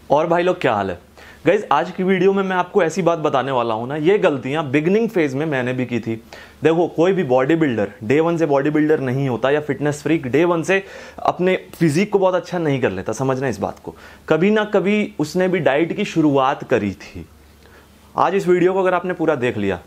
और भाई लोग क्या हाल है। गाइज आज की वीडियो में मैं आपको ऐसी बात बताने वाला हूं ना, ये गलतियां बिगनिंग फेज में मैंने भी की थी। देखो, कोई भी बॉडी बिल्डर डे वन से बॉडी बिल्डर नहीं होता, या फिटनेस फ्रीक डे वन से अपने फिजिक को बहुत अच्छा नहीं कर लेता। समझना इस बात को, कभी ना कभी उसने भी डाइट की शुरुआत करी थी। आज इस वीडियो को अगर आपने पूरा देख लिया,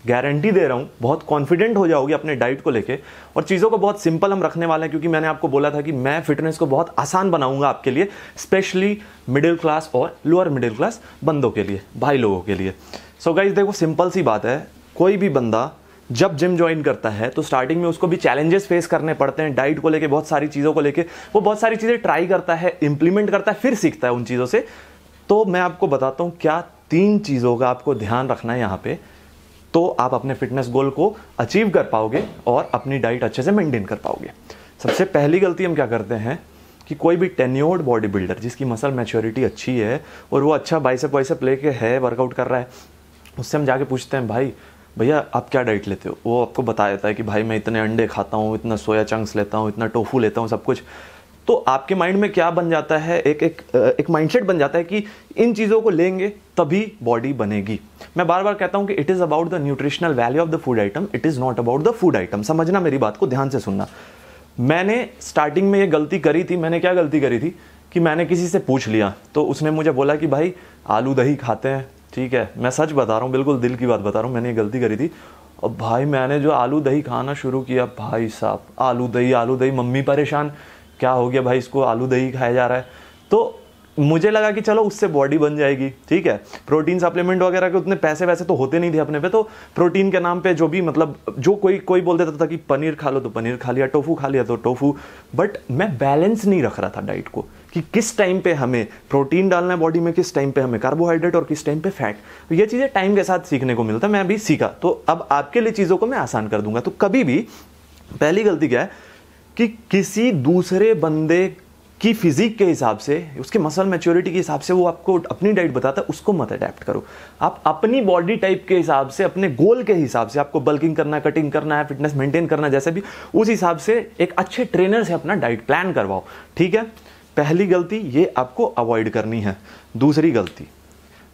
गारंटी दे रहा हूं बहुत कॉन्फिडेंट हो जाओगे अपने डाइट को लेके। और चीज़ों को बहुत सिंपल हम रखने वाले हैं, क्योंकि मैंने आपको बोला था कि मैं फिटनेस को बहुत आसान बनाऊंगा आपके लिए, स्पेशली मिडिल क्लास और लोअर मिडिल क्लास बंदों के लिए, भाई लोगों के लिए। सो गाइस देखो, सिंपल सी बात है, कोई भी बंदा जब जिम ज्वाइन करता है तो स्टार्टिंग में उसको भी चैलेंजेस फेस करने पड़ते हैं डाइट को लेके, बहुत सारी चीज़ों को लेके। वो बहुत सारी चीज़ें ट्राई करता है, इंप्लीमेंट करता है, फिर सीखता है उन चीज़ों से। तो मैं आपको बताता हूँ क्या 3 चीज़ों का आपको ध्यान रखना है यहाँ पे, तो आप अपने फिटनेस गोल को अचीव कर पाओगे और अपनी डाइट अच्छे से मेंटेन कर पाओगे। सबसे पहली गलती हम क्या करते हैं कि कोई भी टेन्योर्ड बॉडी बिल्डर जिसकी मसल मैच्योरिटी अच्छी है और वो अच्छा बाइसेप वाइसेप लेके है, वर्कआउट कर रहा है, उससे हम जाके पूछते हैं भाई भैया आप क्या डाइट लेते हो। वो आपको बता देता है कि भाई मैं इतने अंडे खाता हूँ, इतना सोया चंक्स लेता हूँ, इतना टोफू लेता हूँ, सब कुछ। तो आपके माइंड में क्या बन जाता है, एक माइंडसेट बन जाता है कि इन चीज़ों को लेंगे तभी बॉडी बनेगी। मैं बार बार कहता हूं कि it is about the nutritional value of the food item, it is not about the food item. समझना मेरी बात को, ध्यान से सुनना। मैंने स्टार्टिंग में ये गलती करी थी। मैंने क्या गलती करी थी कि मैंने किसी से पूछ लिया, तो उसने मुझे बोला कि भाई आलू दही खाते हैं। ठीक है, मैं सच बता रहा हूँ, बिल्कुल दिल की बात बता रहा हूँ, मैंने ये गलती करी थी। और भाई मैंने जो आलू दही खाना शुरू किया, भाई साहब आलू दही, मम्मी परेशान, क्या हो गया भाई इसको आलू दही खाया जा रहा है। तो मुझे लगा कि चलो उससे बॉडी बन जाएगी। ठीक है, प्रोटीन सप्लीमेंट वगैरह के उतने पैसे वैसे तो होते नहीं थे अपने पे, तो प्रोटीन के नाम पे जो भी मतलब जो कोई बोल देता था कि पनीर खा लो तो पनीर खा लिया, टोफू खा लिया तो टोफू। बट मैं बैलेंस नहीं रख रहा था डाइट को कि किस टाइम पे हमें प्रोटीन डालना है बॉडी में, किस टाइम पे हमें कार्बोहाइड्रेट और किस टाइम पे फैट। तो ये चीज़ें टाइम के साथ सीखने को मिलता है, मैं अभी सीखा, तो अब आपके लिए चीज़ों को मैं आसान कर दूंगा। तो कभी भी पहली गलती क्या है कि किसी दूसरे बंदे की फिजिक के हिसाब से, उसके मसल मैच्योरिटी के हिसाब से वो आपको अपनी डाइट बताता है, उसको मत अडेप्ट करो। आप अपनी बॉडी टाइप के हिसाब से, अपने गोल के हिसाब से, आपको बल्किंग करना है, कटिंग करना है, फिटनेस मेंटेन करना है, जैसे भी, उस हिसाब से एक अच्छे ट्रेनर से अपना डाइट प्लान करवाओ। ठीक है, पहली गलती ये आपको अवॉइड करनी है। दूसरी गलती,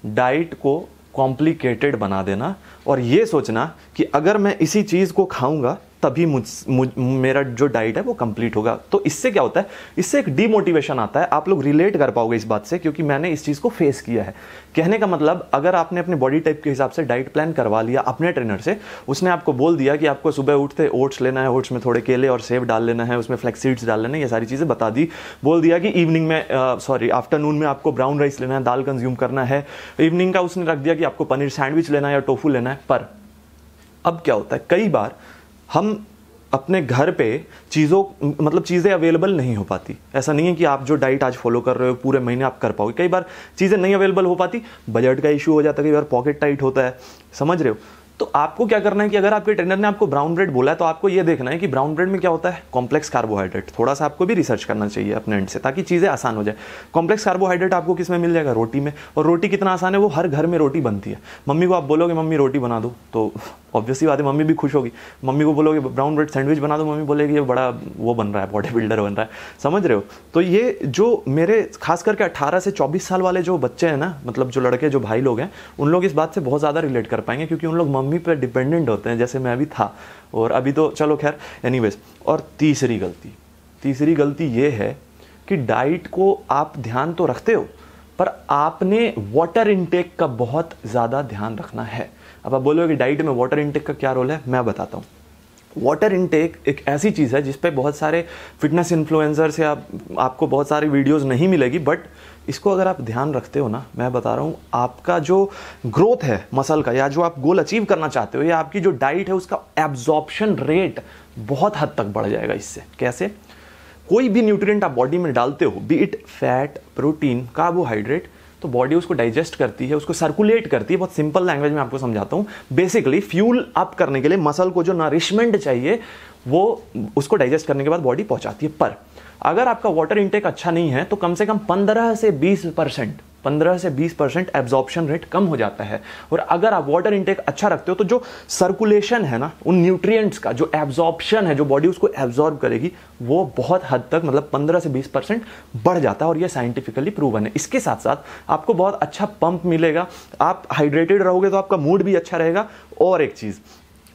डाइट को कॉम्प्लिकेटेड बना देना और ये सोचना कि अगर मैं इसी चीज़ को खाऊंगा तभी मेरा जो डाइट है वो कंप्लीट होगा। तो इससे क्या होता है, इससे एक डीमोटिवेशन आता है। आप लोग रिलेट कर पाओगे इस बात से, क्योंकि मैंने इस चीज़ को फेस किया है। कहने का मतलब, अगर आपने अपने बॉडी टाइप के हिसाब से डाइट प्लान करवा लिया अपने ट्रेनर से, उसने आपको बोल दिया कि आपको सुबह उठते ओट्स लेना है, ओट्स में थोड़े केले और सेब डाल लेना है, उसमें फ्लैक्स सीड्स डाल लेना है, ये सारी चीज़ें बता दी। बोल दिया कि इवनिंग में आफ्टरनून में आपको ब्राउन राइस लेना है, दाल कंज्यूम करना है। इवनिंग का उसने रख दिया कि आपको पनीर सैंडविच लेना है या टोफू लेना है। पर अब क्या होता है, कई बार हम अपने घर पे चीज़ें अवेलेबल नहीं हो पाती। ऐसा नहीं है कि आप जो डाइट आज फॉलो कर रहे हो पूरे महीने आप कर पाओगे। कई बार चीज़ें नहीं अवेलेबल हो पाती, बजट का इशू हो जाता है, कई बार पॉकेट टाइट होता है, समझ रहे हो। तो आपको क्या करना है कि अगर आपके ट्रेनर ने आपको ब्राउन ब्रेड बोला है, तो आपको ये देखना है कि ब्राउन ब्रेड में क्या होता है, कॉम्प्लेक्स कार्बोहाइड्रेट। थोड़ा सा आपको भी रिसर्च करना चाहिए अपने एंड से, ताकि चीज़ें आसान हो जाए। कॉम्प्लेक्स कार्बोहाइड्रेट आपको किस में मिल जाएगा, रोटी में। और रोटी कितना आसान है, वो हर घर में रोटी बनती है। मम्मी को आप बोलोगे मम्मी रोटी बना दो, तो ऑब्वियसली बात है मम्मी भी खुश होगी। मम्मी को बोलोगे ब्राउन ब्रेड सैंडविच बना दो, मम्मी बोलेगी ये बड़ा वो बन रहा है, बॉडी बिल्डर बन रहा है। समझ रहे हो। तो ये जो मेरे खास करके 18 से 24 साल वाले जो बच्चे हैं ना, मतलब जो लड़के, जो भाई लोग हैं, उन लोग इस बात से बहुत ज़्यादा रिलेट कर पाएंगे, क्योंकि उन लोग मम्मी पर डिपेंडेंट होते हैं, जैसे मैं भी था, और अभी तो चलो खैर एनीवेज। और तीसरी गलती ये है कि डाइट को आप ध्यान तो रखते हो, पर आपने वाटर इनटेक का बहुत ज़्यादा ध्यान रखना है। अब आप बोलोगे डाइट में वाटर इनटेक का क्या रोल है, मैं बताता हूँ। वाटर इनटेक एक ऐसी चीज़ है जिस पे बहुत सारे फिटनेस इन्फ्लुएंसर्स या आपको बहुत सारी वीडियोस नहीं मिलेगी, बट इसको अगर आप ध्यान रखते हो ना, मैं बता रहा हूँ, आपका जो ग्रोथ है मसल का, या जो आप गोल अचीव करना चाहते हो, या आपकी जो डाइट है उसका एब्जॉर्प्शन रेट बहुत हद तक बढ़ जाएगा इससे। कैसे? कोई भी न्यूट्रिएंट आप बॉडी में डालते हो, B it fat, protein, carbohydrate, तो बॉडी उसको डाइजेस्ट करती है, उसको सर्कुलेट करती है। बहुत सिंपल लैंग्वेज में आपको समझाता हूँ। बेसिकली फ्यूल अप करने के लिए मसल को जो नरिशमेंट चाहिए वो उसको डाइजेस्ट करने के बाद बॉडी पहुंचाती है। पर अगर आपका वाटर इंटेक अच्छा नहीं है, तो कम से कम 15 से 20% 15 से 20% एब्जॉर्प्शन रेट कम हो जाता है। और अगर आप वाटर इंटेक अच्छा रखते हो तो जो सर्कुलेशन है ना, उन न्यूट्रिएंट्स का जो एब्जॉर्प्शन है, जो बॉडी उसको एब्जॉर्ब करेगी, वो बहुत हद तक मतलब 15 से 20% बढ़ जाता है और ये साइंटिफिकली प्रूवन है। इसके साथ साथ आपको बहुत अच्छा पंप मिलेगा, आप हाइड्रेटेड रहोगे तो आपका मूड भी अच्छा रहेगा। और एक चीज,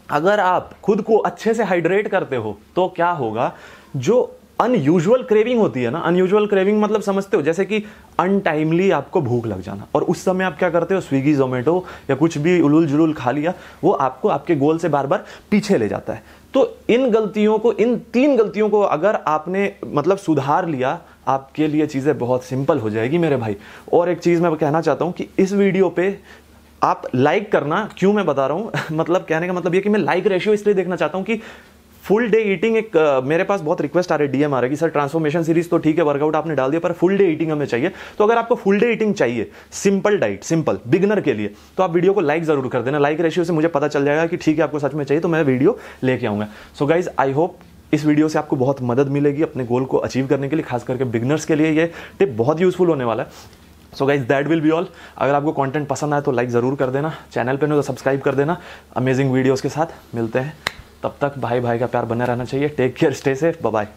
अगर आप खुद को अच्छे से हाइड्रेट करते हो तो क्या होगा, जो अनयूजुअल क्रेविंग होती है ना, अनयूजुअल क्रेविंग मतलब समझते हो, जैसे कि अनटाइमली आपको भूख लग जाना और उस समय आप क्या करते हो, स्विगी जोमेटो या कुछ भी उलूल जुलूल खा लिया, वो आपको आपके गोल से बार बार पीछे ले जाता है। तो इन गलतियों को, इन 3 गलतियों को अगर आपने मतलब सुधार लिया, आपके लिए चीजें बहुत सिंपल हो जाएगी मेरे भाई। और एक चीज मैं कहना चाहता हूं कि इस वीडियो पे आप लाइक करना, क्यों मैं बता रहा हूं मतलब कहने का मतलब ये कि मैं लाइक रेशियो इसलिए देखना चाहता हूं कि फुल डे ईटिंग एक मेरे पास बहुत रिक्वेस्ट आ रही है, डीएम आ रहा है कि सर ट्रांसफॉर्मेशन सीरीज तो ठीक है, वर्कआउट आपने डाल दिया, पर फुल डे ईटिंग हमें चाहिए। तो अगर आपको फुल डे ईटिंग चाहिए, सिंपल डाइट, सिंपल बिगनर के लिए, तो आप वीडियो को लाइक जरूर कर देना। लाइक रेशियो से मुझे पता चल जाएगा कि ठीक है आपको सच में चाहिए, तो मैं वीडियो लेके आऊंगा। सो गाइज, आई होप इस वीडियो से आपको बहुत मदद मिलेगी अपने गोल को अचीव करने के लिए, खास करके बिगनर्स के लिए ये टिप बहुत यूजफुल होने वाला है। So guys, that will be all. अगर आपको कंटेंट पसंद आए तो लाइक जरूर कर देना, चैनल पे नहीं तो सब्सक्राइब कर देना। अमेजिंग वीडियोस के साथ मिलते हैं, तब तक भाई भाई का प्यार बने रहना चाहिए। Take care, stay safe, bye bye.